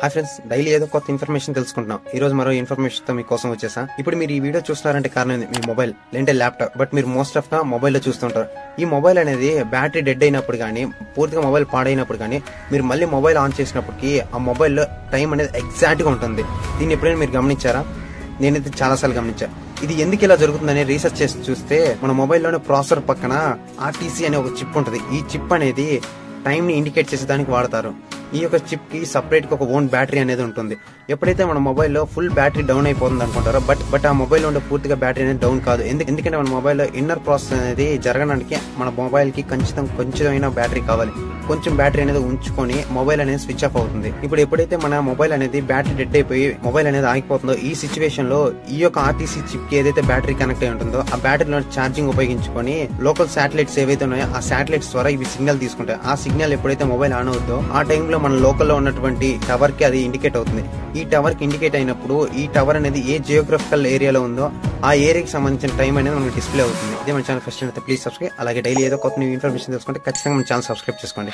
Hi friends, daily ఏదో కొత్త information తెలుసుకుంటున్నాం. ఈ రోజు మరో ఇన్ఫర్మేషన్ తో మీకోసం వచ్చేసా. ఇప్పుడు మీరు ఈ వీడియో చూస్తున్నారంటే కారణం మీ మొబైల్ లేదంటే ల్యాప్టాప్. బట్ మీరు మోస్ట్ ఆఫ్ గా మొబైల్ లో చూస్తుంటారు. ఈ మొబైల్ అనేది బ్యాటరీ డెడ్ అయినప్పుడు కానీ, పూర్తిగా మొబైల్ పాడైనప్పుడు కానీ, మీరు మళ్ళీ మొబైల్ ఆన్ చేసినప్పటికీ ఆ మొబైల్లో టైం అనేది ఎగ్జాక్ట్ గా ఉంటుంది. దీన్ని ఎప్పుడైనా మీరు గమనించారా? నేనైతే చాలాసార్లు గమనించా. ఇది ఎందుకు ఇలా జరుగుతుందని రీసెర్చ్ చేసి చూస్తే మన మొబైల్లోనే ప్రాసెసర్ పక్కన ఆర్టీసీ అనే ఒక చిప్ ఉంటుంది. ఈ చిప్ అనేది టైం ని ఇండికేట్ చేసేదానికి వాడతారు. ఈ యొక్క చిప్ కి సపరేట్ గా ఒక ఓన్ బ్యాటరీ అనేది ఉంటుంది. ఎప్పుడైతే మన మొబైల్లో ఫుల్ బ్యాటరీ డౌన్ అయిపోతుంది అనుకుంటారో, బట్ ఆ మొబైల్ ఉండే పూర్తిగా బ్యాటరీ అనేది డౌన్ కాదు. ఎందుకంటే మన మొబైల్లో ఇన్నర్ ప్రాసెస్ అనేది జరగడానికి మన మొబైల్ కి కొంచెమైనా బ్యాటరీ కావాలి. కొంచెం బ్యాటరీ అనేది ఉంచుకొని మొబైల్ అనేది స్విచ్ ఆఫ్ అవుతుంది. ఇప్పుడు ఎప్పుడైతే మన మొబైల్ అనేది బ్యాటరీ డెడ్ అయిపోయి మొబైల్ అనేది ఆగిపోతుందో, ఈ సిచ్యువేషన్ లో ఈ యొక్క ఆర్టీసీ చిప్ కి ఏదైతే బ్యాటరీ కనెక్ట్ అయి ఉంటుందో ఆ బ్యాటరీలో ఛార్జింగ్ ఉపయోగించుకొని లోకల్ శాటిలైట్స్ ఏవైతే ఉన్నాయో ఆ శాటిలైట్స్ ద్వారా ఇవి సిగ్నల్ తీసుకుంటాయి. ఆ సిగ్నల్ ఎప్పుడైతే మొబైల్ ఆన్ అవుతుందో ఆ టైంలో మన లోకల్లో ఉన్నటువంటి టవర్ కి అది ఇండికేట్ అవుతుంది. ఈ టవర్ కి ఇండికేట్ అయినప్పుడు ఈ టవర్ అనేది ఏ జియోగ్రఫికల్ ఏరియాలో ఉందో ఆ ఏరియాకి సంబంధించిన టైం అనేది మనకి డిస్ప్లే అవుతుంది. ఇదే మన ఛానల్ ఫస్ట్ అయితే ప్లీజ్ సబ్స్క్రైబ్. అలాగే డైలీ ఏదో కొత్త ఇన్ఫర్మేషన్ తెలుసుకుంటే ఖచ్చితంగా మన ఛానల్ సబ్స్క్రైబ్ చేసుకోండి.